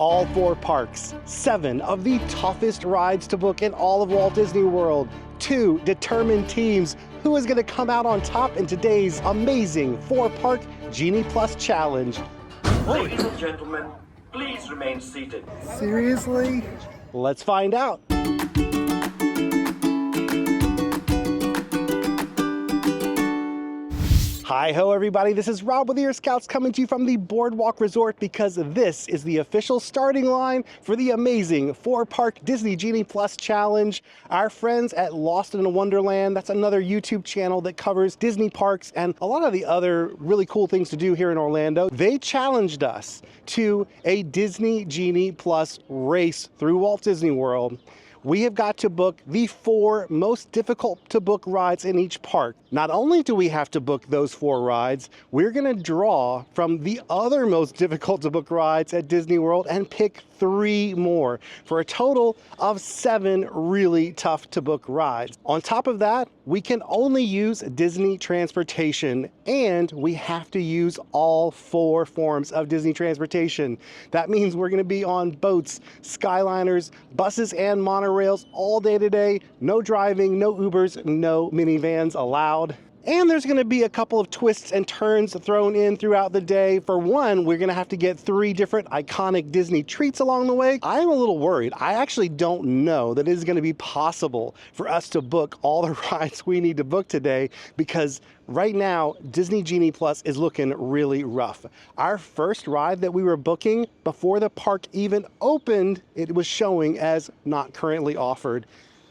all 4 parks, 7 of the toughest rides to book in all of Walt Disney World, 2 determined teams. Who is going to come out on top in today's amazing 4-park Genie Plus challenge? Ladies and gentlemen, please remain seated. Seriously? Let's find out. Hi-ho everybody, this is Rob with Ear Scouts coming to you from the Boardwalk Resort because this is the official starting line for the amazing 4-park Disney Genie Plus challenge. Our friends at Lost in Wonderland, that's another YouTube channel that covers Disney parks and a lot of the other really cool things to do here in Orlando. They challenged us to a Disney Genie Plus race through Walt Disney World. We have got to book the 4 most difficult to book rides in each park. Not only do we have to book those 4 rides, we're gonna draw from the other most difficult to book rides at Disney World and pick 3 more for a total of 7 really tough to book rides. On top of that, we can only use Disney transportation and we have to use all 4 forms of Disney transportation. That means we're gonna be on boats, Skyliners, buses and monorails all day today. No driving, no Ubers, no minivans allowed. And there's gonna be a couple of twists and turns thrown in throughout the day. For one, we're gonna have to get 3 different iconic Disney treats along the way. I'm a little worried. I actually don't know that it is gonna be possible for us to book all the rides we need to book today because right now, Disney Genie Plus is looking really rough. Our first ride that we were booking before the park even opened, it was showing as not currently offered.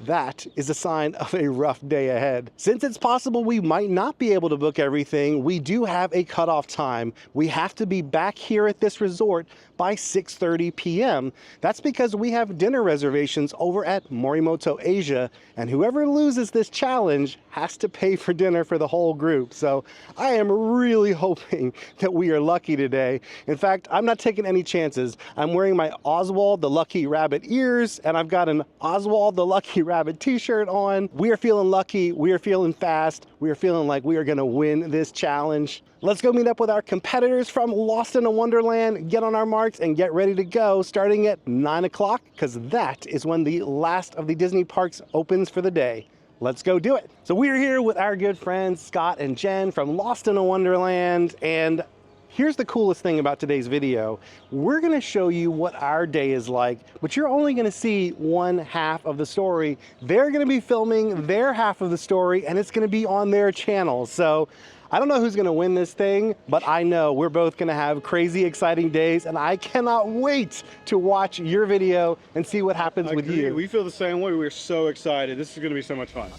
That is a sign of a rough day ahead. Since it's possible we might not be able to book everything, we do have a cutoff time. We have to be back here at this resort by 6:30 p.m. That's because we have dinner reservations over at Morimoto Asia, and whoever loses this challenge has to pay for dinner for the whole group. So I am really hoping that we are lucky today. In fact, I'm not taking any chances. I'm wearing my Oswald the Lucky Rabbit ears, and I've got an Oswald the Lucky Rabbit t-shirt on. We are feeling lucky, we are feeling fast, we are feeling like we are gonna win this challenge. Let's go meet up with our competitors from Lost in Wonderland, get on our marks and get ready to go starting at 9 o'clock because that is when the last of the Disney parks opens for the day. Let's go do it. So we're here with our good friends Scott and Jen from Lost in Wonderland, and here's the coolest thing about today's video. We're gonna show you what our day is like, but you're only gonna see one half of the story. They're gonna be filming their half of the story and it's gonna be on their channel. So I don't know who's gonna win this thing, but I know we're both gonna have crazy exciting days and I cannot wait to watch your video and see what happens with you. We feel the same way. We're so excited. This is gonna be so much fun.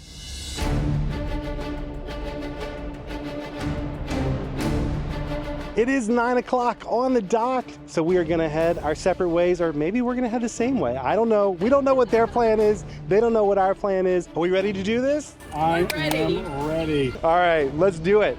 It is 9 o'clock on the dot, so we are gonna head our separate ways, or maybe we're gonna head the same way. I don't know. We don't know what their plan is. They don't know what our plan is. Are we ready to do this? I am ready. All right, let's do it.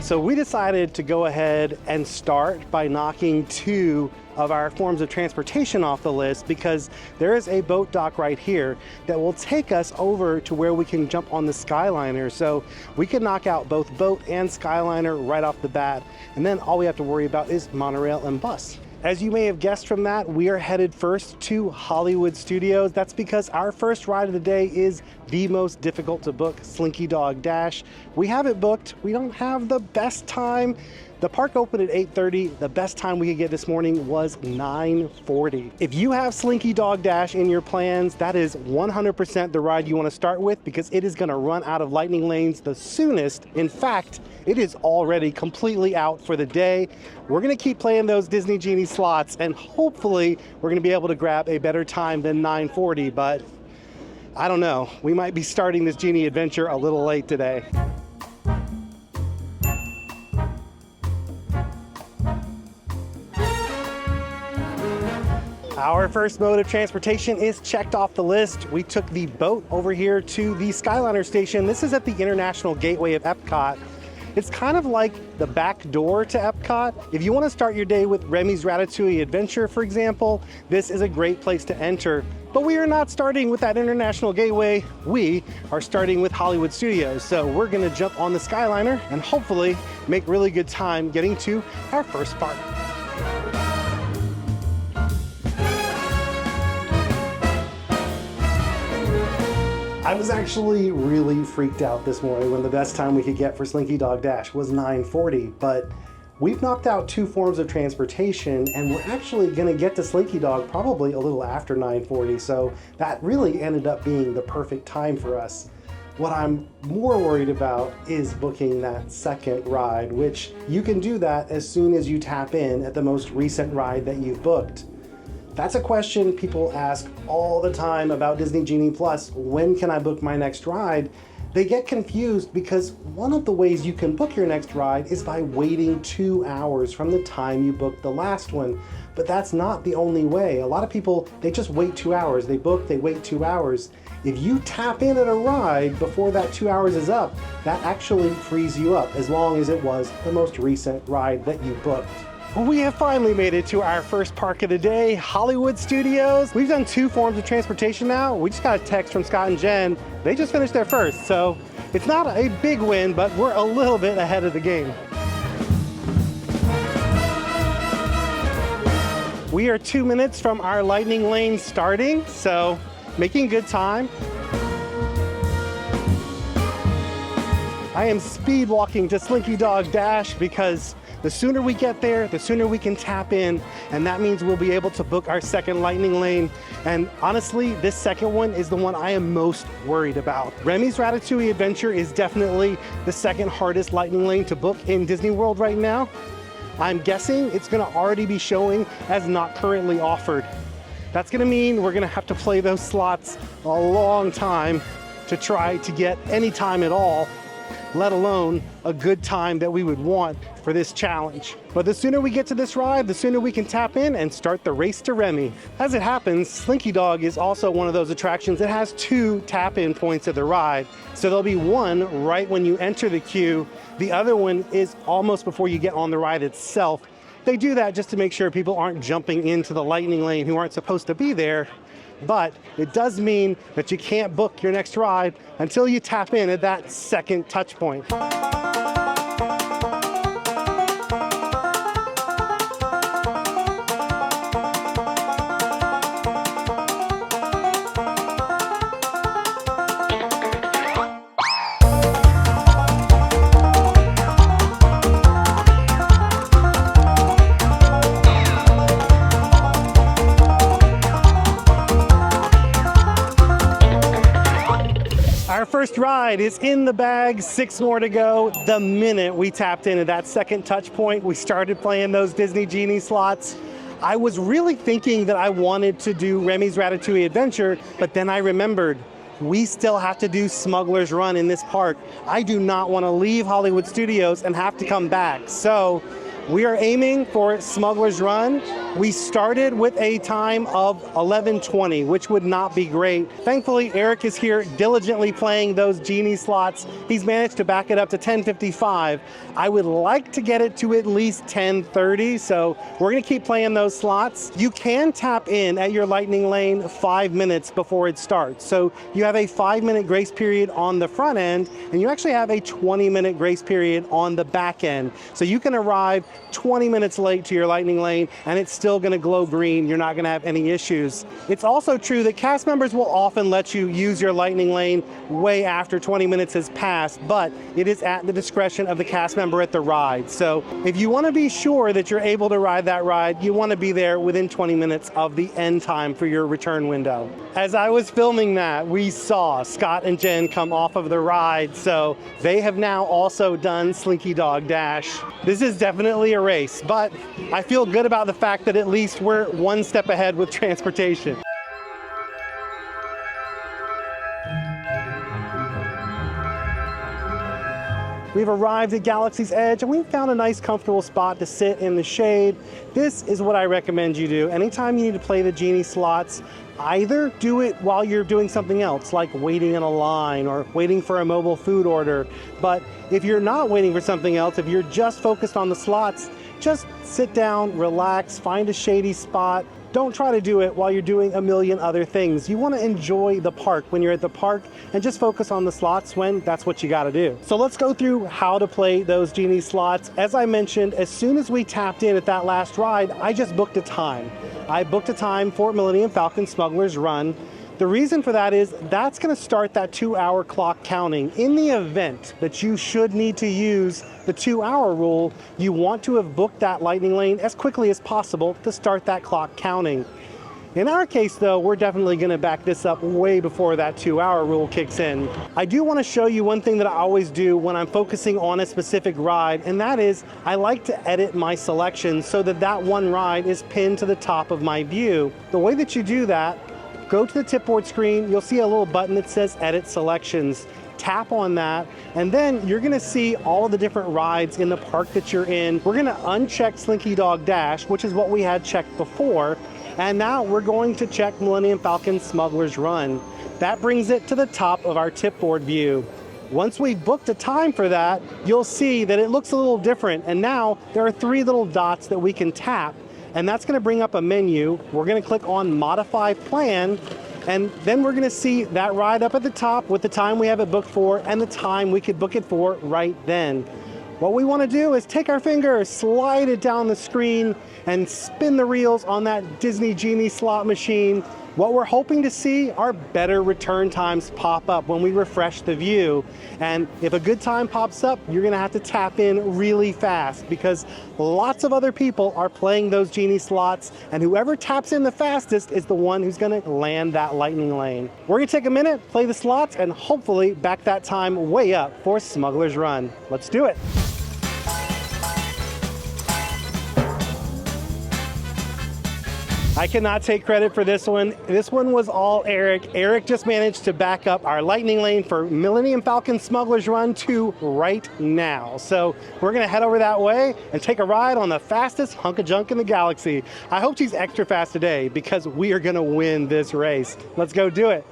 So we decided to go ahead and start by knocking 2 of our forms of transportation off the list because there is a boat dock right here that will take us over to where we can jump on the Skyliner. So we can knock out both boat and Skyliner right off the bat. And then all we have to worry about is monorail and bus. As you may have guessed from that, we are headed first to Hollywood Studios. That's because our first ride of the day is the most difficult to book, Slinky Dog Dash. We have it booked. We don't have the best time. The park opened at 8:30. The best time we could get this morning was 9:40. If you have Slinky Dog Dash in your plans, that is 100% the ride you want to start with because it is going to run out of lightning lanes the soonest. In fact, it is already completely out for the day. We're going to keep playing those Disney Genie slots and hopefully we're going to be able to grab a better time than 9:40, but I don't know. We might be starting this Genie adventure a little late today. Our first mode of transportation is checked off the list. We took the boat over here to the Skyliner station. This is at the International Gateway of Epcot. It's kind of like the back door to Epcot. If you want to start your day with Remy's Ratatouille Adventure, for example, this is a great place to enter. But we are not starting with that international gateway. We are starting with Hollywood Studios. So we're gonna jump on the Skyliner and hopefully make really good time getting to our first park. I was actually really freaked out this morning when the best time we could get for Slinky Dog Dash was 9:40, but we've knocked out 2 forms of transportation and we're actually gonna get to Slinky Dog probably a little after 9:40, so that really ended up being the perfect time for us. What I'm more worried about is booking that second ride, which you can do that as soon as you tap in at the most recent ride that you've booked. That's a question people ask all the time about Disney Genie Plus. When can I book my next ride? They get confused because one of the ways you can book your next ride is by waiting 2 hours from the time you booked the last one. But that's not the only way. A lot of people, they just wait 2 hours. They book, they wait 2 hours. If you tap in at a ride before that 2 hours is up, that actually frees you up as long as it was the most recent ride that you booked. We have finally made it to our first park of the day, Hollywood Studios. We've done 2 forms of transportation now. We just got a text from Scott and Jen. They just finished their first, so it's not a big win, but we're a little bit ahead of the game. We are 2 minutes from our lightning lane starting, so making good time. I am speed walking to Slinky Dog Dash because the sooner we get there, the sooner we can tap in, and that means we'll be able to book our second lightning lane. And honestly, this second one is the one I am most worried about. Remy's Ratatouille Adventure is definitely the second hardest lightning lane to book in Disney World right now. I'm guessing it's gonna already be showing as not currently offered. That's gonna mean we're gonna have to play those slots a long time to try to get any time at all, let alone a good time that we would want for this challenge. But the sooner we get to this ride, the sooner we can tap in and start the race to Remy. As it happens, Slinky Dog is also one of those attractions that has 2 tap-in points of the ride. So there'll be one right when you enter the queue. The other one is almost before you get on the ride itself. They do that just to make sure people aren't jumping into the lightning lane who aren't supposed to be there. But it does mean that you can't book your next ride until you tap in at that second touch point. Our first ride is in the bag, 6 more to go. The minute we tapped into that second touch point, we started playing those Disney Genie slots. I was really thinking that I wanted to do Remy's Ratatouille Adventure, but then I remembered we still have to do Smuggler's Run in this park. I do not want to leave Hollywood Studios and have to come back. So we are aiming for Smuggler's Run. We started with a time of 11:20, which would not be great. Thankfully, Eric is here diligently playing those Genie slots. He's managed to back it up to 10:55. I would like to get it to at least 10:30, so we're gonna keep playing those slots. You can tap in at your lightning lane 5 minutes before it starts. So you have a 5-minute grace period on the front end, and you actually have a 20-minute grace period on the back end. So you can arrive 20 minutes late to your lightning lane and it's still going to glow green. You're not going to have any issues. It's also true that cast members will often let you use your lightning lane way after 20 minutes has passed, but it is at the discretion of the cast member at the ride. So if you want to be sure that you're able to ride that ride, you want to be there within 20 minutes of the end time for your return window. As I was filming that, we saw Scott and Jen come off of the ride, so they have now also done Slinky Dog Dash. This is definitely a race, but I feel good about the fact that at least we're one step ahead with transportation. We've arrived at Galaxy's Edge and we've found a nice comfortable spot to sit in the shade. This is what I recommend you do. Anytime you need to play the Genie slots, either do it while you're doing something else, like waiting in a line or waiting for a mobile food order. But if you're not waiting for something else, if you're just focused on the slots, just sit down, relax, find a shady spot. Don't try to do it while you're doing a million other things. You want to enjoy the park when you're at the park and just focus on the slots when that's what you got to do. So let's go through how to play those Genie slots. As I mentioned, as soon as we tapped in at that last ride, I just booked a time. I booked a time for Millennium Falcon Smuggler's Run. The reason for that is that's going to start that 2-hour clock counting. In the event that you should need to use the 2-hour rule, you want to have booked that lightning lane as quickly as possible to start that clock counting. In our case though, we're definitely going to back this up way before that 2-hour rule kicks in. I do want to show you one thing that I always do when I'm focusing on a specific ride, and that is I like to edit my selection so that that one ride is pinned to the top of my view. The way that you do that, go to the tipboard screen, you'll see a little button that says Edit Selections. Tap on that, and then you're gonna see all of the different rides in the park that you're in. We're gonna uncheck Slinky Dog Dash, which is what we had checked before, and now we're going to check Millennium Falcon Smuggler's Run. That brings it to the top of our tipboard view. Once we've booked a time for that, you'll see that it looks a little different, and now there are 3 little dots that we can tap, and that's gonna bring up a menu. We're gonna click on Modify Plan, and then we're gonna see that ride up at the top with the time we have it booked for and the time we could book it for right then. What we wanna do is take our finger, slide it down the screen, and spin the reels on that Disney Genie slot machine. What we're hoping to see are better return times pop up when we refresh the view. And if a good time pops up, you're gonna have to tap in really fast because lots of other people are playing those Genie slots, and whoever taps in the fastest is the one who's gonna land that lightning lane. We're gonna take a minute, play the slots, and hopefully back that time way up for Smuggler's Run. Let's do it. I cannot take credit for this one. This one was all Eric. Eric just managed to back up our lightning lane for Millennium Falcon Smuggler's Run to right now. So we're gonna head over that way and take a ride on the fastest hunk of junk in the galaxy. I hope she's extra fast today because we are gonna win this race. Let's go do it.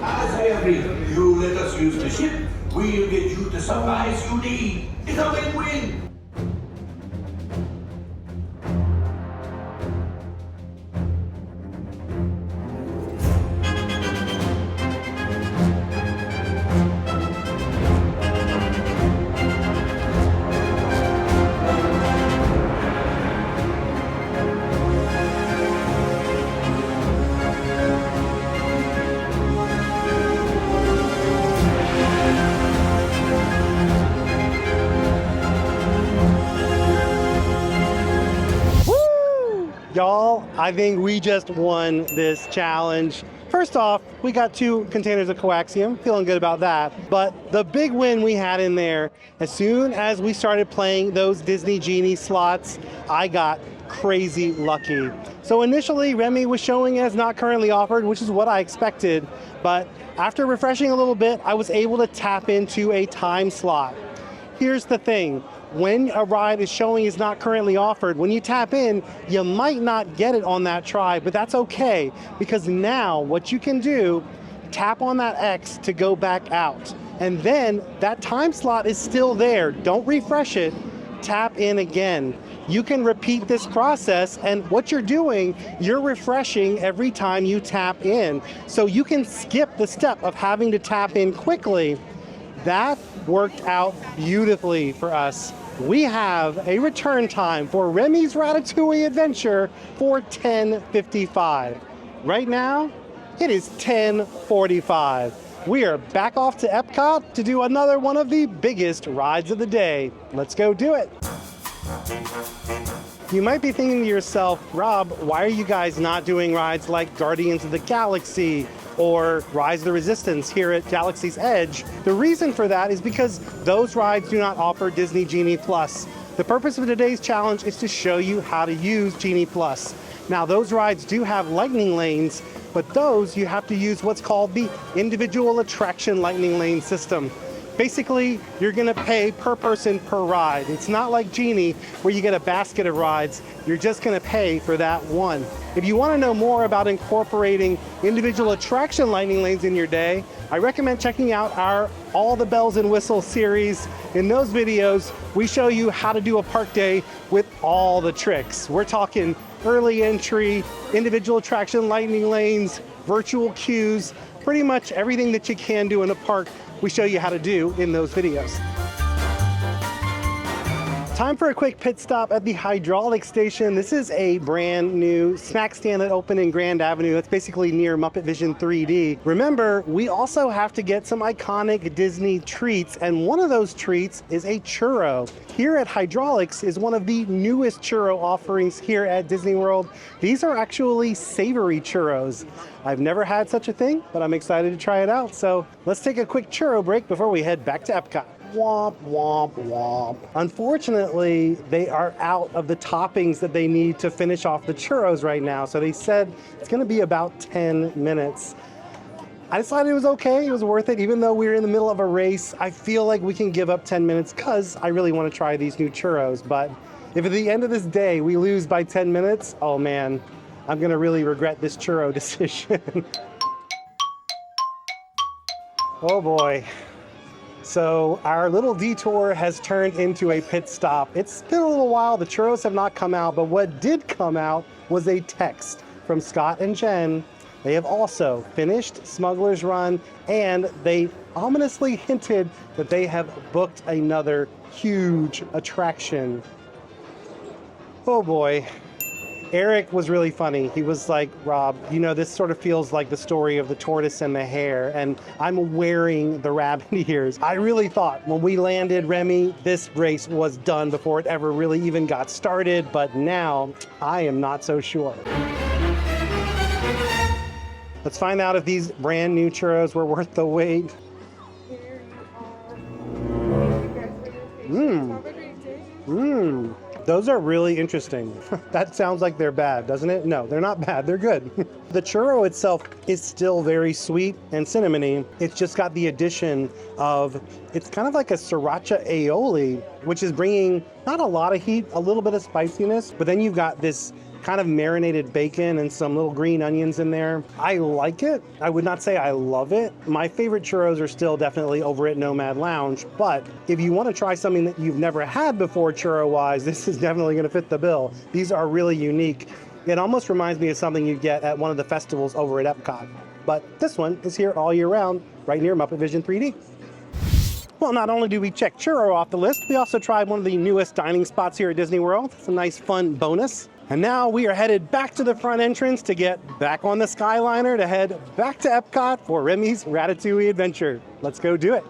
As I agree, you let us use the ship. We'll get you the supplies you need. It's a win-win. Y'all, I think we just won this challenge. First off, we got 2 containers of coaxium, feeling good about that. But the big win we had in there, as soon as we started playing those Disney Genie slots, I got crazy lucky. So initially, Remy was showing as not currently offered, which is what I expected. But after refreshing a little bit, I was able to tap into a time slot. Here's the thing. When a ride is showing is not currently offered, when you tap in, you might not get it on that try, but that's okay, because now what you can do, tap on that X to go back out. And then that time slot is still there. Don't refresh it, tap in again. You can repeat this process, and what you're doing, you're refreshing every time you tap in. So you can skip the step of having to tap in quickly. That worked out beautifully for us. We have a return time for Remy's Ratatouille Adventure for 10:55. Right now, it is 10:45. We are back off to Epcot to do another one of the biggest rides of the day. Let's go do it. You might be thinking to yourself, Rob, why are you guys not doing rides like Guardians of the Galaxy or Rise of the Resistance here at Galaxy's Edge? The reason for that is because those rides do not offer Disney Genie Plus. The purpose of today's challenge is to show you how to use Genie Plus. Now those rides do have lightning lanes, but those you have to use what's called the individual attraction lightning lane system. Basically, you're gonna pay per person per ride. It's not like Genie where you get a basket of rides. You're just gonna pay for that one. If you wanna know more about incorporating individual attraction lightning lanes in your day, I recommend checking out our All the Bells and Whistles series. In those videos, we show you how to do a park day with all the tricks. We're talking early entry, individual attraction lightning lanes, virtual queues, pretty much everything that you can do in a park, we show you how to do in those videos. Time for a quick pit stop at the hydraulic station. This is a brand new snack stand that opened in Grand Avenue. That's basically near Muppet Vision 3D. Remember, we also have to get some iconic Disney treats, and one of those treats is a churro. Here at Hydraulics is one of the newest churro offerings here at Disney World. These are actually savory churros. I've never had such a thing, but I'm excited to try it out. So let's take a quick churro break before we head back to Epcot. Womp, womp, womp. Unfortunately, they are out of the toppings that they need to finish off the churros right now. So they said it's gonna be about 10 minutes. I decided it was okay, it was worth it. Even though we were in the middle of a race, I feel like we can give up 10 minutes because I really wanna try these new churros. But if at the end of this day we lose by 10 minutes, oh man, I'm gonna really regret this churro decision. Oh boy. So our little detour has turned into a pit stop. It's been a little while, the churros have not come out, but what did come out was a text from Scott and Jen. They have also finished Smuggler's Run, and they ominously hinted that they have booked another huge attraction. Oh boy. Eric was really funny. He was like, Rob, you know, this sort of feels like the story of the tortoise and the hare, and I'm wearing the rabbit ears. I really thought when we landed Remy, this race was done before it ever really even got started, but now I am not so sure. Let's find out if these brand new churros were worth the wait. Those are really interesting. That sounds like they're bad, doesn't it? No, they're not bad, they're good. The churro itself is still very sweet and cinnamony. It's just got the addition of, it's kind of like a sriracha aioli, which is bringing not a lot of heat, a little bit of spiciness, but then you've got this kind of marinated bacon and some little green onions in there. I like it. I would not say I love it. My favorite churros are still definitely over at Nomad Lounge, but if you want to try something that you've never had before churro-wise, this is definitely going to fit the bill. These are really unique. It almost reminds me of something you get at one of the festivals over at Epcot. But this one is here all year round, right near Muppet Vision 3D. Well, not only do we check churro off the list, we also tried one of the newest dining spots here at Disney World. It's a nice, fun bonus. And now we are headed back to the front entrance to get back on the Skyliner to head back to Epcot for Remy's Ratatouille adventure. Let's go do it.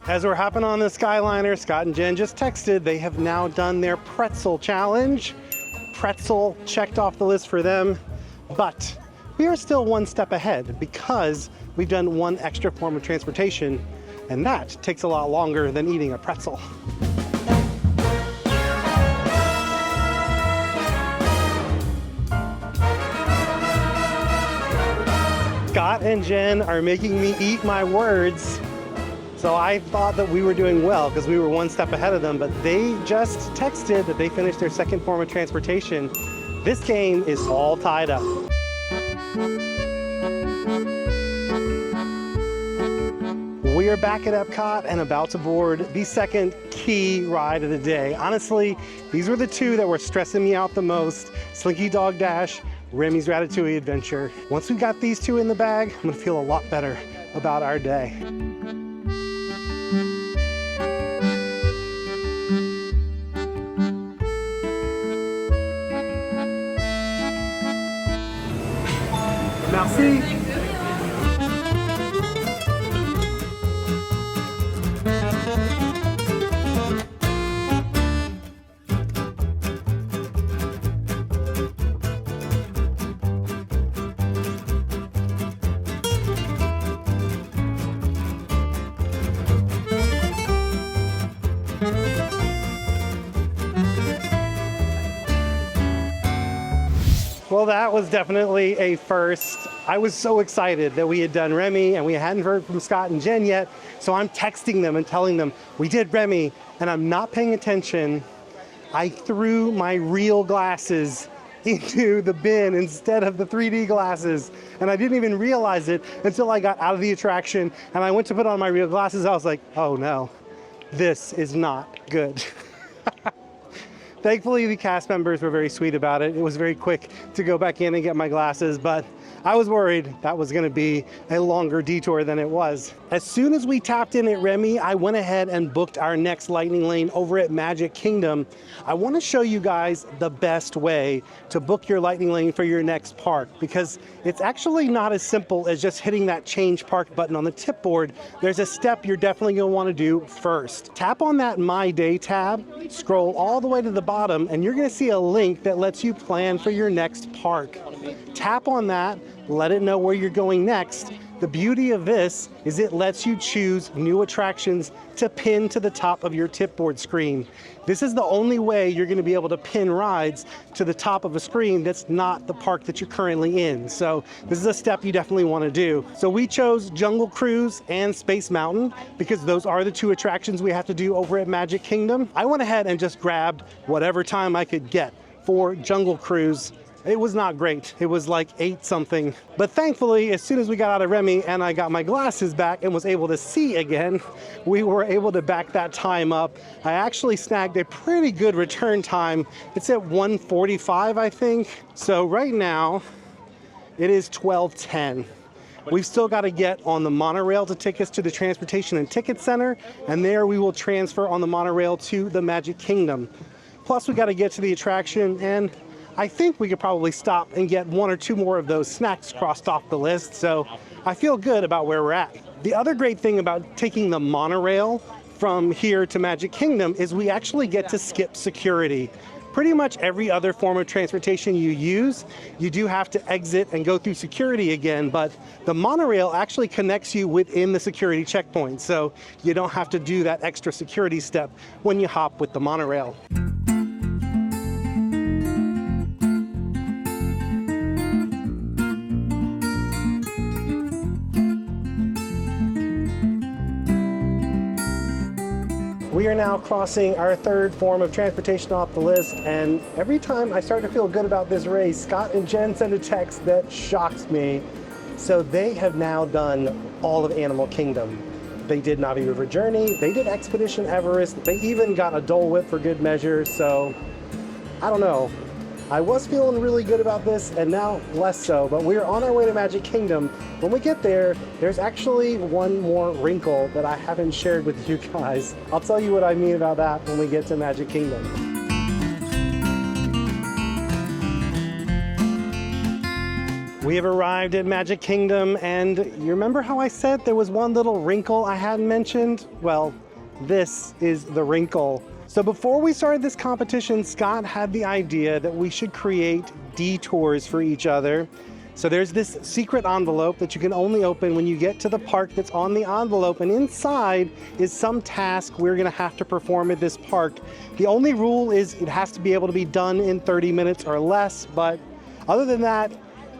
As we're hopping on the Skyliner, Scott and Jen just texted they have now done their pretzel challenge. Pretzel checked off the list for them, but we are still one step ahead because we've done one extra form of transportation, and that takes a lot longer than eating a pretzel. Scott and Jen are making me eat my words. So I thought that we were doing well because we were one step ahead of them, but they just texted that they finished their second form of transportation. This game is all tied up. We are back at Epcot and about to board the second key ride of the day. Honestly, these were the two that were stressing me out the most. Slinky Dog Dash, Remy's Ratatouille Adventure. Once we got these two in the bag, I'm gonna feel a lot better about our day. Merci. Well, that was definitely a first. I was so excited that we had done Remy and we hadn't heard from Scott and Jen yet. So I'm texting them and telling them we did Remy, and I'm not paying attention. I threw my real glasses into the bin instead of the 3D glasses. And I didn't even realize it until I got out of the attraction and I went to put on my real glasses. I was like, oh no, this is not good. Thankfully, the cast members were very sweet about it. It was very quick to go back in and get my glasses, but I was worried that was gonna be a longer detour than it was. As soon as we tapped in at Remy, I went ahead and booked our next lightning lane over at Magic Kingdom. I wanna show you guys the best way to book your lightning lane for your next park, because it's actually not as simple as just hitting that change park button on the tip board. There's a step you're definitely gonna wanna do first. Tap on that My Day tab, scroll all the way to the bottom, and you're gonna see a link that lets you plan for your next park. Tap on that, let it know where you're going next. The beauty of this is it lets you choose new attractions to pin to the top of your tipboard screen. This is the only way you're going to be able to pin rides to the top of a screen that's not the park that you're currently in. So this is a step you definitely want to do. So we chose Jungle Cruise and Space Mountain because those are the two attractions we have to do over at Magic Kingdom. I went ahead and just grabbed whatever time I could get for Jungle Cruise. It was not great. It was like 8 something. But thankfully, as soon as we got out of Remy and I got my glasses back and was able to see again, we were able to back that time up. I actually snagged a pretty good return time. It's at 1:45, I think. So right now, it is 12:10. We've still got to get on the monorail to take us to the Transportation and Ticket Center, and there we will transfer on the monorail to the Magic Kingdom. Plus, we got to get to the attraction, and I think we could probably stop and get 1 or 2 more of those snacks crossed off the list, so I feel good about where we're at. The other great thing about taking the monorail from here to Magic Kingdom is we actually get to skip security. Pretty much every other form of transportation you use, you do have to exit and go through security again, but the monorail actually connects you within the security checkpoint, so you don't have to do that extra security step when you hop with the monorail. We are now crossing our 3rd form of transportation off the list, and every time I start to feel good about this race, Scott and Jen send a text that shocks me. So they have now done all of Animal Kingdom. They did Navi River Journey, they did Expedition Everest, they even got a Dole Whip for good measure, so I don't know. I was feeling really good about this, and now less so, but we're on our way to Magic Kingdom. When we get there, there's actually one more wrinkle that I haven't shared with you guys. I'll tell you what I mean about that when we get to Magic Kingdom. We have arrived at Magic Kingdom, and you remember how I said there was one little wrinkle I hadn't mentioned? Well, this is the wrinkle. So before we started this competition, Scott had the idea that we should create detours for each other. So there's this secret envelope that you can only open when you get to the park that's on the envelope, and inside is some task we're gonna have to perform at this park. The only rule is it has to be able to be done in 30 minutes or less, but other than that,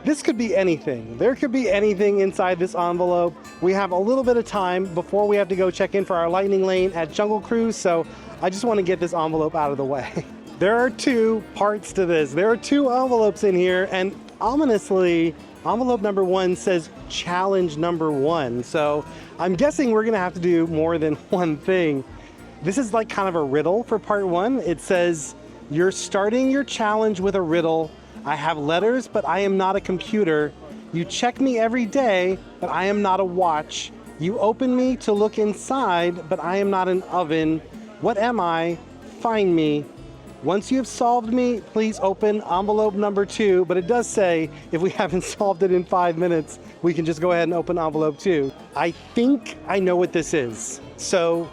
this could be anything. There could be anything inside this envelope. We have a little bit of time before we have to go check in for our lightning lane at Jungle Cruise, so I just want to get this envelope out of the way. There are 2 parts to this. There are 2 envelopes in here, and ominously, envelope number 1 says challenge number 1. So I'm guessing we're gonna have to do more than one thing. This is like kind of a riddle for part 1. It says, you're starting your challenge with a riddle. I have letters, but I am not a computer. You check me every day, but I am not a watch. You open me to look inside, but I am not an oven. What am I? Find me. Once you have solved me, please open envelope number 2, but it does say if we haven't solved it in 5 minutes, we can just go ahead and open envelope 2. I think I know what this is. So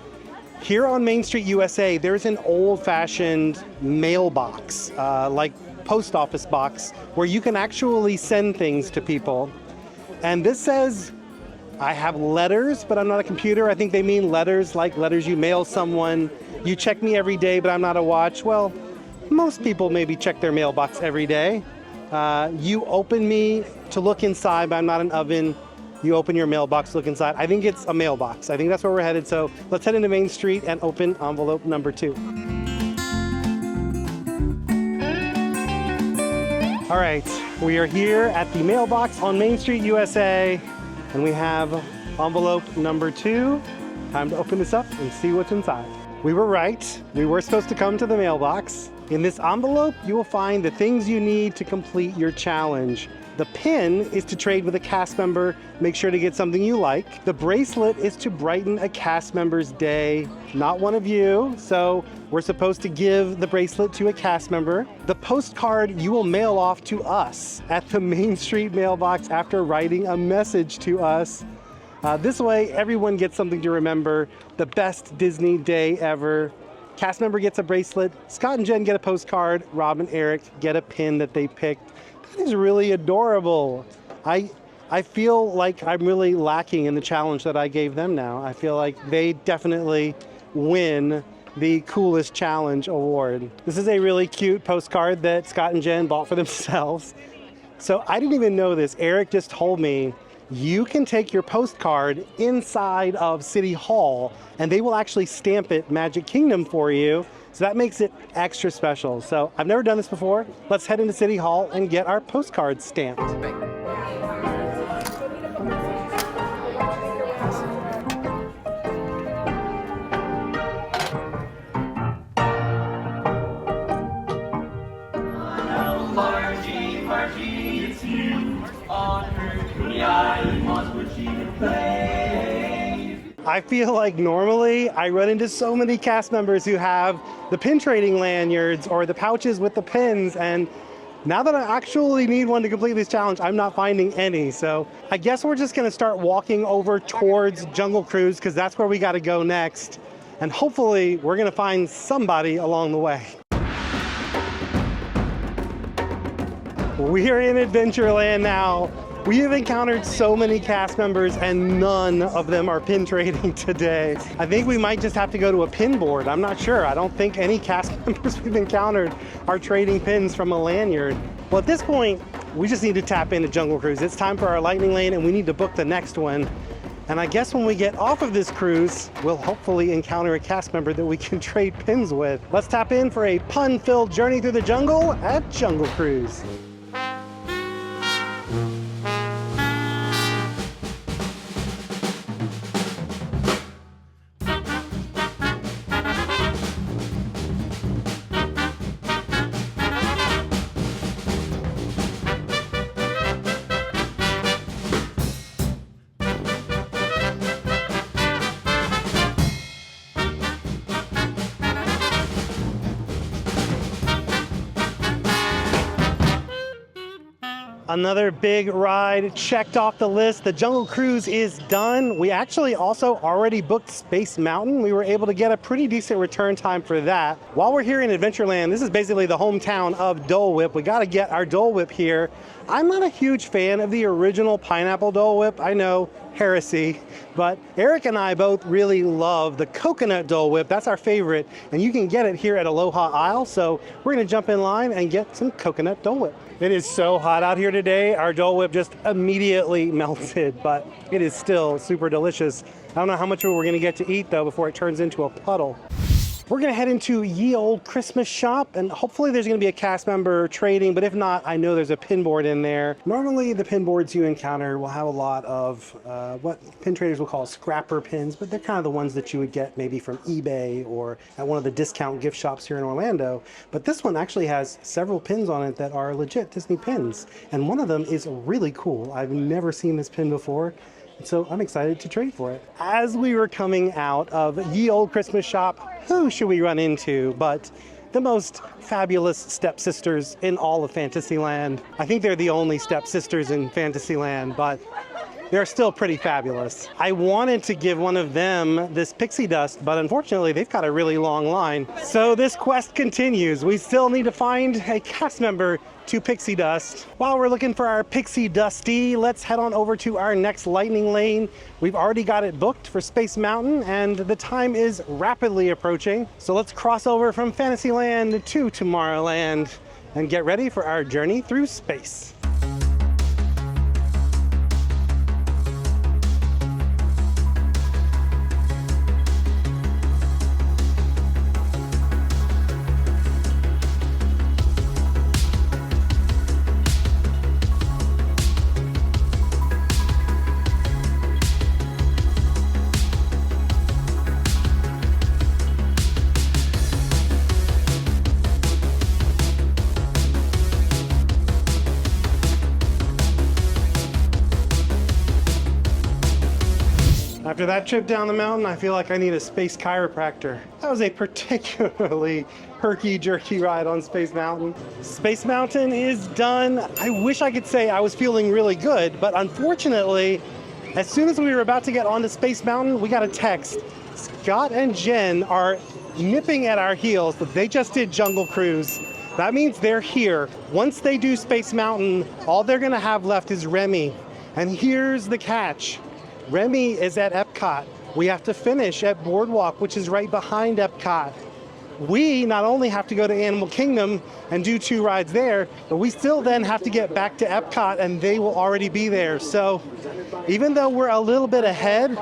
here on Main Street, USA, there's an old-fashioned mailbox, like post office box, where you can actually send things to people. And this says, I have letters, but I'm not a computer. I think they mean letters, like letters you mail someone. You check me every day, but I'm not a watch. Well, most people maybe check their mailbox every day. You open me to look inside, but I'm not an oven. You open your mailbox, look inside. I think it's a mailbox. I think that's where we're headed. So let's head into Main Street and open envelope number 2. All right, we are here at the mailbox on Main Street, USA, and we have envelope number 2. Time to open this up and see what's inside. We were right. We were supposed to come to the mailbox. In this envelope, you will find the things you need to complete your challenge. The pin is to trade with a cast member. Make sure to get something you like. The bracelet is to brighten a cast member's day. Not one of you, so we're supposed to give the bracelet to a cast member. The postcard you will mail off to us at the Main Street mailbox after writing a message to us. This way, everyone gets something to remember. The best Disney day ever. Cast member gets a bracelet. Scott and Jen get a postcard. Rob and Eric get a pin that they picked. That is really adorable. I feel like I'm really lacking in the challenge that I gave them now. I feel like they definitely win the coolest challenge award. This is a really cute postcard that Scott and Jen bought for themselves. So I didn't even know this. Eric just told me you can take your postcard inside of City Hall and they will actually stamp it Magic Kingdom for you. So that makes it extra special. So I've never done this before. Let's head into City Hall and get our postcard stamped. Margie, Margie, it's you. On her to the island, was where she would play. I feel like normally I run into so many cast members who have the pin trading lanyards or the pouches with the pins, and now that I actually need one to complete this challenge, I'm not finding any. So I guess we're just gonna start walking over towards Jungle Cruise because that's where we gotta go next. And hopefully we're gonna find somebody along the way. We are in Adventureland now. We have encountered so many cast members and none of them are pin trading today. I think we might just have to go to a pin board. I'm not sure. I don't think any cast members we've encountered are trading pins from a lanyard. Well, at this point, we just need to tap into Jungle Cruise. It's time for our lightning lane and we need to book the next one. And I guess when we get off of this cruise, we'll hopefully encounter a cast member that we can trade pins with. Let's tap in for a pun-filled journey through the jungle at Jungle Cruise. Another big ride checked off the list. The Jungle Cruise is done. We actually also already booked Space Mountain. We were able to get a pretty decent return time for that. While we're here in Adventureland, this is basically the hometown of Dole Whip. We gotta get our Dole Whip here. I'm not a huge fan of the original pineapple Dole Whip. I know, heresy, but Eric and I both really love the coconut Dole Whip. That's our favorite, and you can get it here at Aloha Isle. So we're gonna jump in line and get some coconut Dole Whip. It is so hot out here today. Our Dole Whip just immediately melted, but it is still super delicious. I don't know how much of it we're gonna get to eat though before it turns into a puddle. We're gonna head into Ye Olde Christmas Shop, and hopefully there's gonna be a cast member trading, but if not, I know there's a pin board in there. Normally the pin boards you encounter will have a lot of what pin traders will call scrapper pins, but they're kind of the ones that you would get maybe from eBay or at one of the discount gift shops here in Orlando. But this one actually has several pins on it that are legit Disney pins, and one of them is really cool. I've never seen this pin before. So I'm excited to trade for it. As we were coming out of Ye Olde Christmas Shop, who should we run into but the most fabulous stepsisters in all of Fantasyland. I think they're the only stepsisters in Fantasyland, but they're still pretty fabulous. I wanted to give one of them this pixie dust, but unfortunately they've got a really long line. So this quest continues. We still need to find a cast member to pixie dust. While we're looking for our pixie dusty, let's head on over to our next lightning lane. We've already got it booked for Space Mountain and the time is rapidly approaching. So let's cross over from Fantasyland to Tomorrowland and get ready for our journey through space. After that trip down the mountain, I feel like I need a space chiropractor. That was a particularly herky-jerky ride on Space Mountain. Space Mountain is done. I wish I could say I was feeling really good, but unfortunately, as soon as we were about to get onto Space Mountain, we got a text. Scott and Jen are nipping at our heels, but they just did Jungle Cruise. That means they're here. Once they do Space Mountain, all they're gonna have left is Remy. And here's the catch. Remy is at Epcot. We have to finish at Boardwalk, which is right behind Epcot. We not only have to go to Animal Kingdom and do 2 rides there, but we still then have to get back to Epcot and they will already be there. So even though we're a little bit ahead,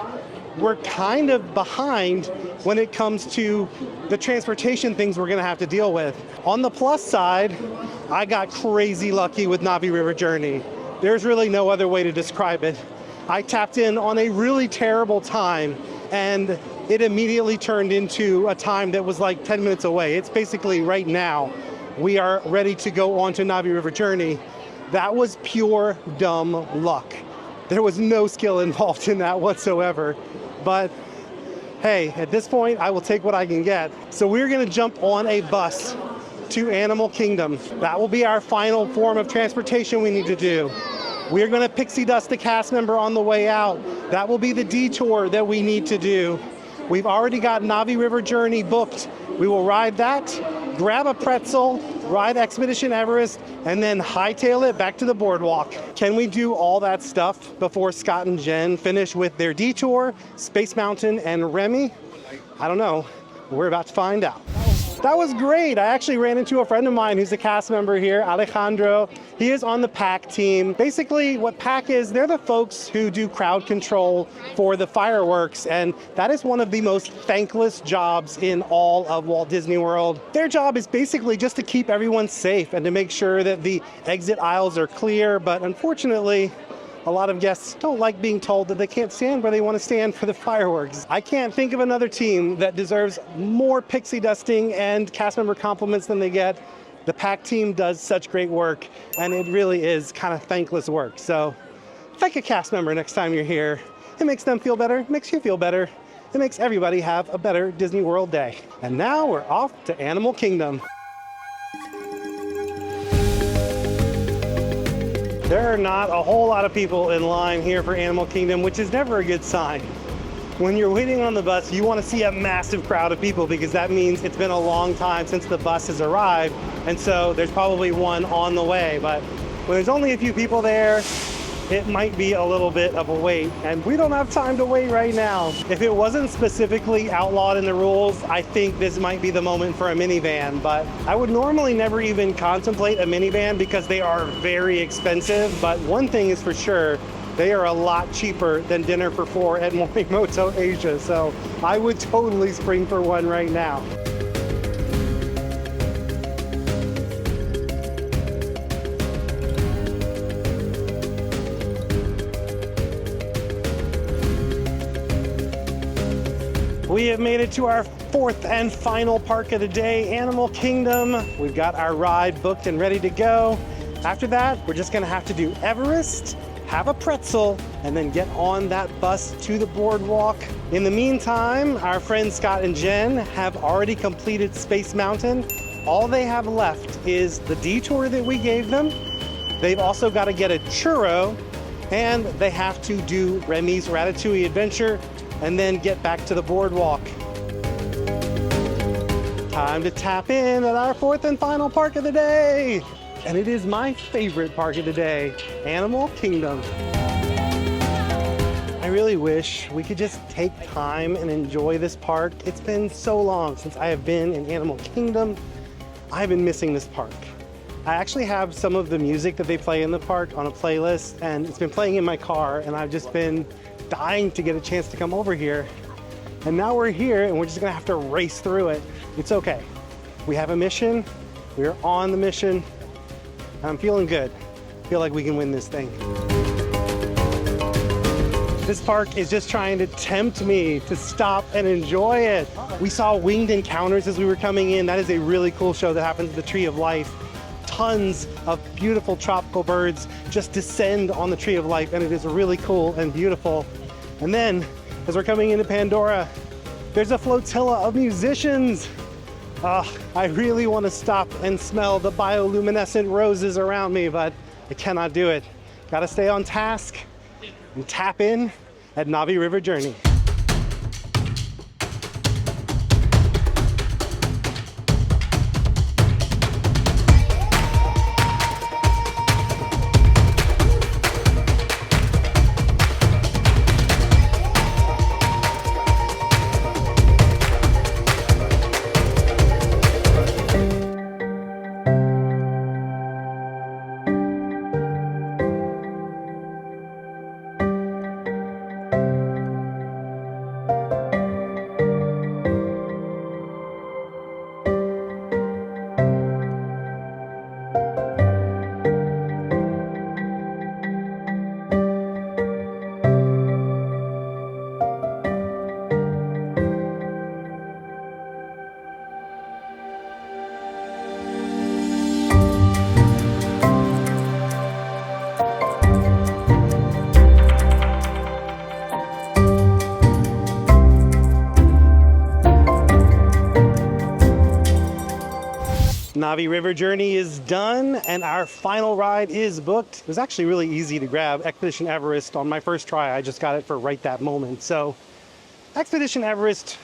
we're kind of behind when it comes to the transportation things we're gonna have to deal with. On the plus side, I got crazy lucky with Navi River Journey. There's really no other way to describe it. I tapped in on a really terrible time and it immediately turned into a time that was like 10 minutes away. It's basically right now. We are ready to go on to Navi River Journey. That was pure dumb luck. There was no skill involved in that whatsoever. But hey, at this point, I will take what I can get. So we're gonna jump on a bus to Animal Kingdom. That will be our final form of transportation we need to do. We're going to pixie dust a cast member on the way out. That will be the detour that we need to do. We've already got Navi River Journey booked. We will ride that, grab a pretzel, ride Expedition Everest, and then hightail it back to the boardwalk. Can we do all that stuff before Scott and Jen finish with their detour, Space Mountain, and Remy? I don't know. We're about to find out. That was great. I actually ran into a friend of mine who's a cast member here, Alejandro. He is on the PAC team. Basically, what PAC is, they're the folks who do crowd control for the fireworks, and that is one of the most thankless jobs in all of Walt Disney World. Their job is basically just to keep everyone safe and to make sure that the exit aisles are clear, but unfortunately, a lot of guests don't like being told that they can't stand where they want to stand for the fireworks. I can't think of another team that deserves more pixie dusting and cast member compliments than they get. The PAC team does such great work, and it really is kind of thankless work. So thank a cast member next time you're here. It makes them feel better, it makes you feel better. It makes everybody have a better Disney World day. And now we're off to Animal Kingdom. There are not a whole lot of people in line here for Animal Kingdom, which is never a good sign. When you're waiting on the bus, you want to see a massive crowd of people because that means it's been a long time since the bus has arrived, and so there's probably one on the way. But when there's only a few people there, it might be a little bit of a wait, and we don't have time to wait right now. If it wasn't specifically outlawed in the rules, I think this might be the moment for a minivan, but I would normally never even contemplate a minivan because they are very expensive, but one thing is for sure, they are a lot cheaper than dinner for 4 at Morimoto Asia, so I would totally spring for one right now. We have made it to our 4th and final park of the day, Animal Kingdom. We've got our ride booked and ready to go. After that, we're just gonna have to do Everest, have a pretzel, and then get on that bus to the boardwalk. In the meantime, our friends Scott and Jen have already completed Space Mountain. All they have left is the detour that we gave them. They've also got to get a churro, and they have to do Remy's Ratatouille Adventure and then get back to the boardwalk. Time to tap in at our 4th and final park of the day. And it is my favorite park of the day, Animal Kingdom. I really wish we could just take time and enjoy this park. It's been so long since I have been in Animal Kingdom. I've been missing this park. I actually have some of the music that they play in the park on a playlist, and it's been playing in my car, and I've just been dying to get a chance to come over here. And now we're here, and we're just gonna have to race through it. It's okay. We have a mission. We're on the mission. I'm feeling good. I feel like we can win this thing. This park is just trying to tempt me to stop and enjoy it. We saw winged encounters as we were coming in. That is a really cool show that happens at the Tree of Life. Tons of beautiful tropical birds just descend on the Tree of Life, and it is really cool and beautiful. And then, as we're coming into Pandora, there's a flotilla of musicians. I really want to stop and smell the bioluminescent roses around me, but I cannot do it. Gotta stay on task and tap in at Navi River Journey. Navi River Journey is done, and our final ride is booked. It was actually really easy to grab Expedition Everest on my first try. I just got it for right that moment. So Expedition Everest,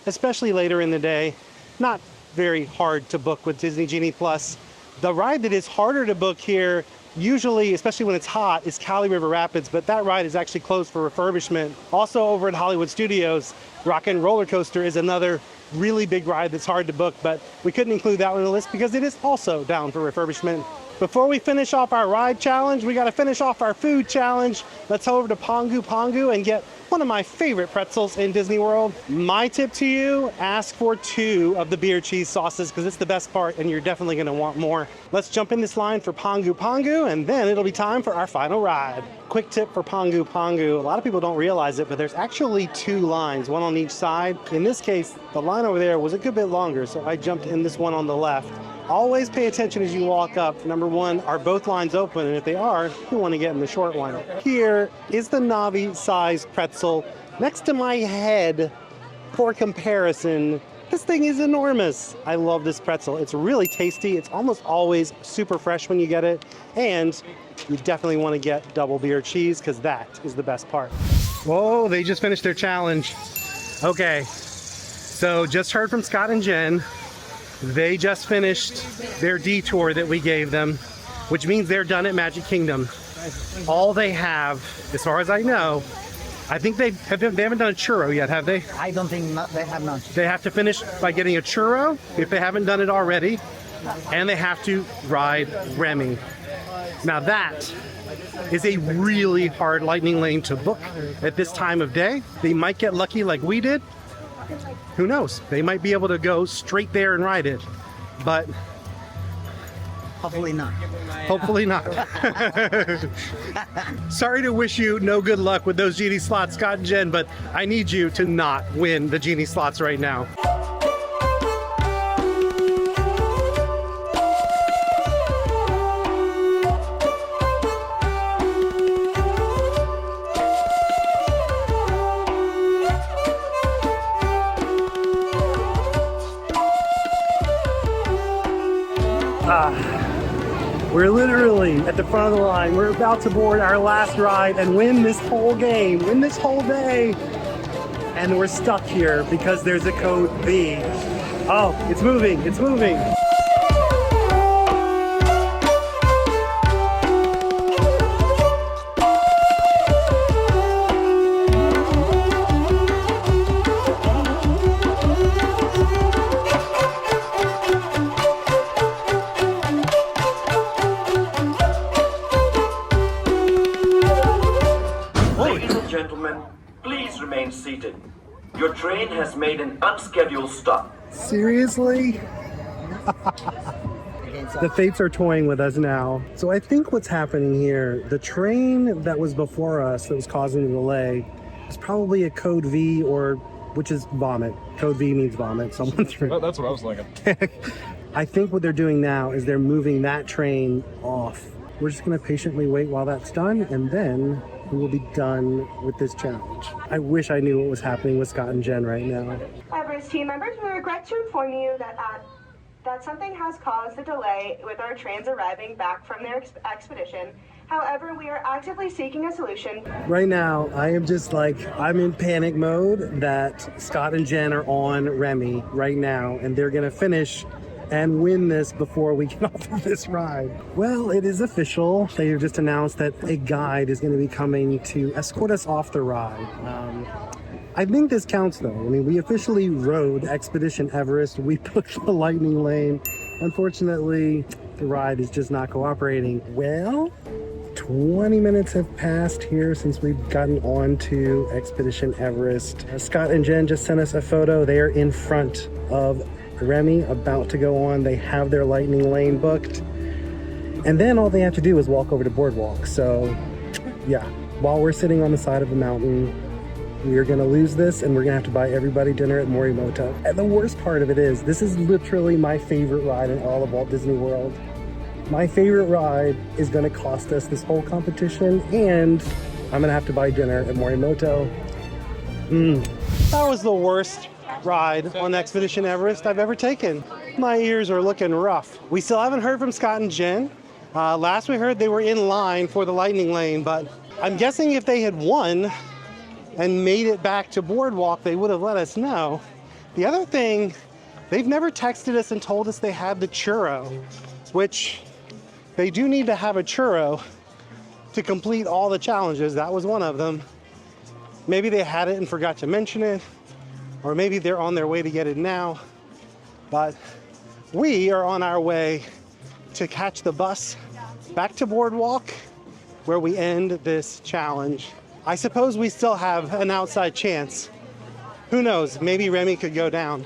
especially later in the day, not very hard to book with Disney Genie Plus. The ride that is harder to book here, usually, especially when it's hot, is Cali River Rapids, but that ride is actually closed for refurbishment. Also over at Hollywood Studios, Rock and Roller Coaster is another really big ride that's hard to book, but we couldn't include that one on the list because it is also down for refurbishment. Before we finish off our ride challenge, we got to finish off our food challenge. Let's head over to Pongu Pongu and get one of my favorite pretzels in Disney World. My tip to you, ask for 2 of the beer cheese sauces because it's the best part and you're definitely going to want more. Let's jump in this line for Pongu Pongu, and then it'll be time for our final ride. Quick tip for Pongu Pongu. A lot of people don't realize it, but there's actually 2 lines, one on each side. In this case, the line over there was a good bit longer, so I jumped in this one on the left. Always pay attention as you walk up. Number 1, are both lines open? And if they are, you want to get in the short one. Here is the Navi-sized pretzel next to my head for comparison. This thing is enormous. I love this pretzel. It's really tasty. It's almost always super fresh when you get it. And you definitely want to get double beer cheese because that is the best part. Whoa, they just finished their challenge. Okay, so just heard from Scott and Jen. They just finished their detour that we gave them, which means they're done at Magic Kingdom. All they have, as far as I know, I think they haven't done a churro yet, have they? I don't think they have not. They have to finish by getting a churro, if they haven't done it already, and they have to ride Remy. Now that is a really hard lightning lane to book at this time of day. They might get lucky like we did. Who knows? They might be able to go straight there and ride it, but Hopefully not. hopefully not. Sorry to wish you no good luck with those Genie slots, Scott and Jen, but I need you to not win the Genie slots right now. We're literally at the front of the line. We're about to board our last ride and win this whole game, win this whole day. And we're stuck here because there's a code B. Oh, it's moving, it's moving. completed. Your train has made an unscheduled stop. Seriously? The fates are toying with us now. So I think what's happening here, the train that was before us that was causing the delay is probably a code V, or which is vomit. Code V means vomit. Someone threw. That's what I was thinking. I think what they're doing now is they're moving that train off. We're just gonna patiently wait while that's done, and then we will be done with this challenge. I wish I knew what was happening with Scott and Jen right now. Everest team members, we regret to inform you that something has caused a delay with our trains arriving back from their expedition. However, we are actively seeking a solution. Right now, I am just like, I'm in panic mode that Scott and Jen are on Remy right now, and they're gonna finish and win this before we get off of this ride. Well, it is official. They have just announced that a guide is gonna be coming to escort us off the ride. I think this counts though. I mean, we officially rode Expedition Everest. We booked the lightning lane. Unfortunately, the ride is just not cooperating. Well, 20 minutes have passed here since we've gotten on to Expedition Everest. Scott and Jen just sent us a photo. They are in front of Remy, about to go on. They have their lightning lane booked. And then all they have to do is walk over to Boardwalk. So yeah, while we're sitting on the side of the mountain, we are gonna lose this, and we're gonna have to buy everybody dinner at Morimoto. And the worst part of it is, this is literally my favorite ride in all of Walt Disney World. My favorite ride is gonna cost us this whole competition, and I'm gonna have to buy dinner at Morimoto. That was the worst ride on Expedition Everest I've ever taken. My ears are looking rough. We still haven't heard from Scott and Jen. Last we heard, they were in line for the lightning lane, but I'm guessing if they had won and made it back to Boardwalk, they would have let us know. The other thing, they've never texted us and told us they had the churro, which they do need to have a churro to complete all the challenges. That was one of them. Maybe they had it and forgot to mention it, or maybe they're on their way to get it now. But we are on our way to catch the bus back to Boardwalk, where we end this challenge. I suppose we still have an outside chance. Who knows, maybe Remy could go down.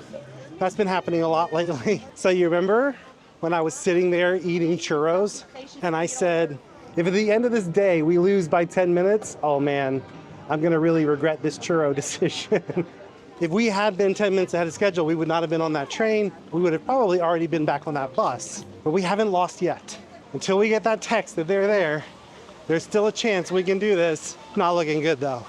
That's been happening a lot lately. So you remember when I was sitting there eating churros and I said, if at the end of this day we lose by 10 minutes, oh man, I'm gonna really regret this churro decision. If we had been 10 minutes ahead of schedule, we would not have been on that train. We would have probably already been back on that bus, but we haven't lost yet. Until we get that text that they're there, there's still a chance we can do this. Not looking good though.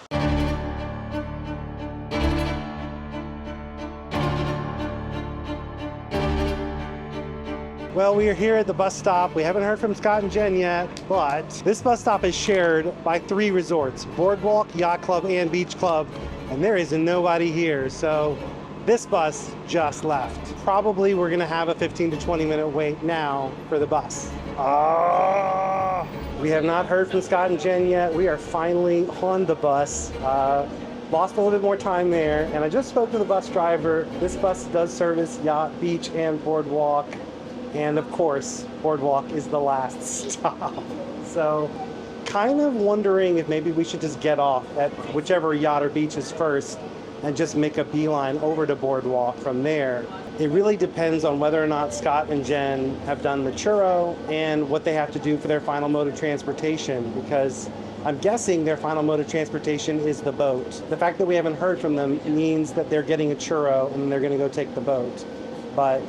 Well, we are here at the bus stop. We haven't heard from Scott and Jen yet, but this bus stop is shared by 3 resorts: Boardwalk, Yacht Club, and Beach Club, and there is nobody here. So this bus just left. Probably we're gonna have a 15 to 20 minute wait now for the bus. We have not heard from Scott and Jen yet. We are finally on the bus. Lost a little bit more time there, and I just spoke to the bus driver. This bus does service Yacht, Beach, and Boardwalk. And of course, Boardwalk is the last stop. So kind of wondering if maybe we should just get off at whichever yacht or beach is first and just make a beeline over to Boardwalk from there. It really depends on whether or not Scott and Jen have done the churro and what they have to do for their final mode of transportation, because I'm guessing their final mode of transportation is the boat. The fact that we haven't heard from them means that they're getting a churro and then they're gonna go take the boat. But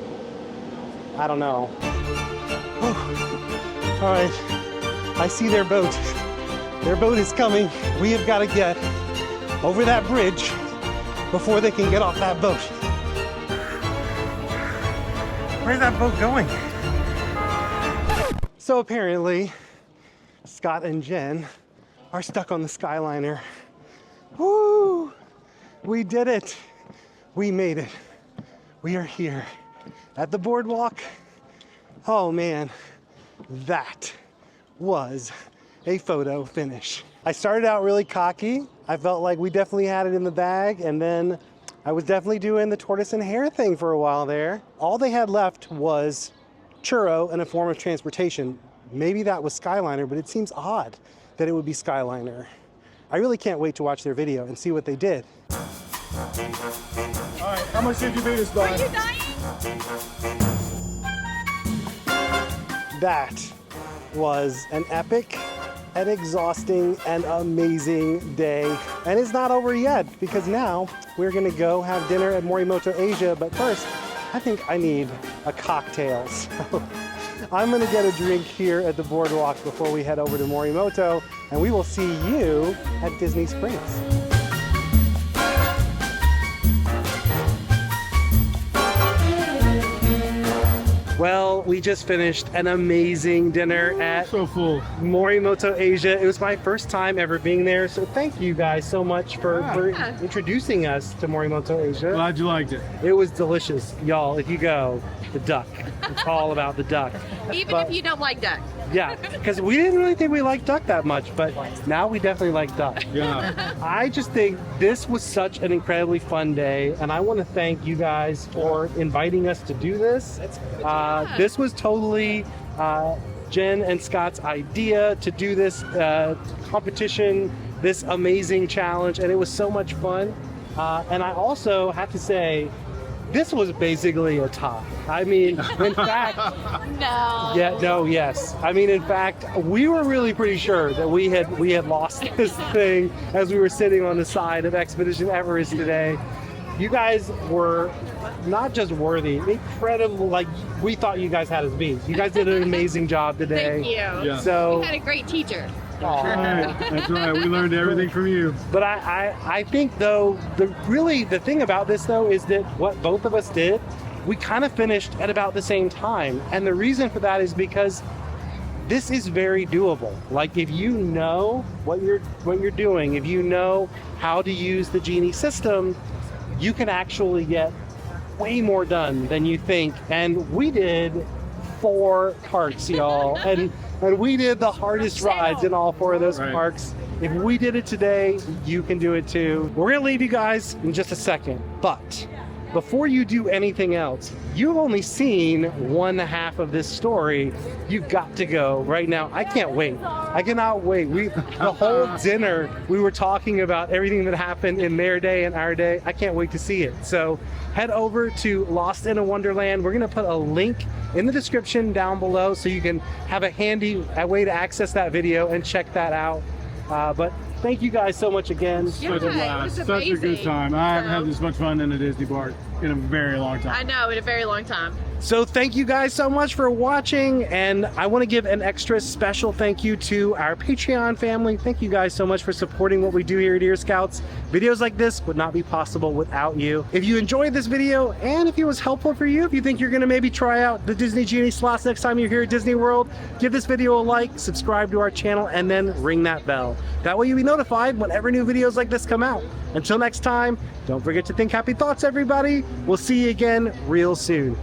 I don't know. All right, I see their boat. Their boat is coming. We have got to get over that bridge before they can get off that boat. Where's that boat going? So apparently, Scott and Jen are stuck on the Skyliner. Woo! We did it. We made it. We are here at the Boardwalk. Oh man, that was a photo finish. I started out really cocky. I felt like we definitely had it in the bag, and then I was definitely doing the tortoise and hare thing for a while there. All they had left was churro and a form of transportation. Maybe that was Skyliner, but it seems odd that it would be Skyliner. I really can't wait to watch their video and see what they did. All right, how much did you beat us by? Are you dying? That was an epic and exhausting and amazing day. And it's not over yet, because now we're gonna go have dinner at Morimoto Asia. But first, I think I need a cocktail. So I'm gonna get a drink here at the boardwalk before we head over to Morimoto, and we will see you at Disney Springs. Well, we just finished an amazing dinner at So full. Morimoto Asia. It was my first time ever being there, so thank you guys so much for introducing us to Morimoto Asia. Glad you liked it. It was delicious. Y'all, if you go, the duck. It's all about the duck. Even But- if you don't like duck. Yeah, because we didn't really think we liked duck that much, but now we definitely like duck. Yeah. I just think this was such an incredibly fun day, and I want to thank you guys for inviting us to do this. This was totally Jen and Scott's idea to do this competition, this amazing challenge, and it was so much fun. And I also have to say, this was basically a tie. I mean, in fact, yes. I mean, in fact, we were really pretty sure that we had lost this thing as we were sitting on the side of Expedition Everest today. You guys were not just worthy, incredible. Like, we thought you guys had us beat. You guys did an amazing job today. Thank you. Yeah. So, You had a great teacher. That's right. We learned everything from you. but I think though, the thing about this though is that what both of us did, we kind of finished at about the same time. And the reason for that is because this is very doable. Like, if you know what you're doing, if you know how to use the Genie system, you can actually get way more done than you think. And we did 4 parks, y'all. and we did the hardest rides in all 4 of those Right. parks. If we did it today, you can do it too. We're gonna leave you guys in just a second, but before you do anything else, you've only seen 1/2 of this story. You've got to go right now. I can't wait. I cannot wait. The whole dinner, we were talking about everything that happened in their day and our day. I can't wait to see it. So head over to Lost in a Wonderland. We're gonna put a link in the description down below so you can have a handy way to access that video and check that out. But thank you guys so much again. Yeah, Such a it blast. was Such a good amazing. time. I haven't So- had this much fun in a Disney park in a very long time. I know, in a very long time. So thank you guys so much for watching, and I want to give an extra special thank you to our Patreon family. Thank you guys so much for supporting what we do here at Ear Scouts. Videos like this would not be possible without you. If you enjoyed this video, and if it was helpful for you, if you think you're going to maybe try out the Disney Genie slots next time you're here at Disney World, give this video a like, subscribe to our channel, and then ring that bell. That way you'll be notified whenever new videos like this come out. Until next time, don't forget to think happy thoughts, everybody. We'll see you again real soon.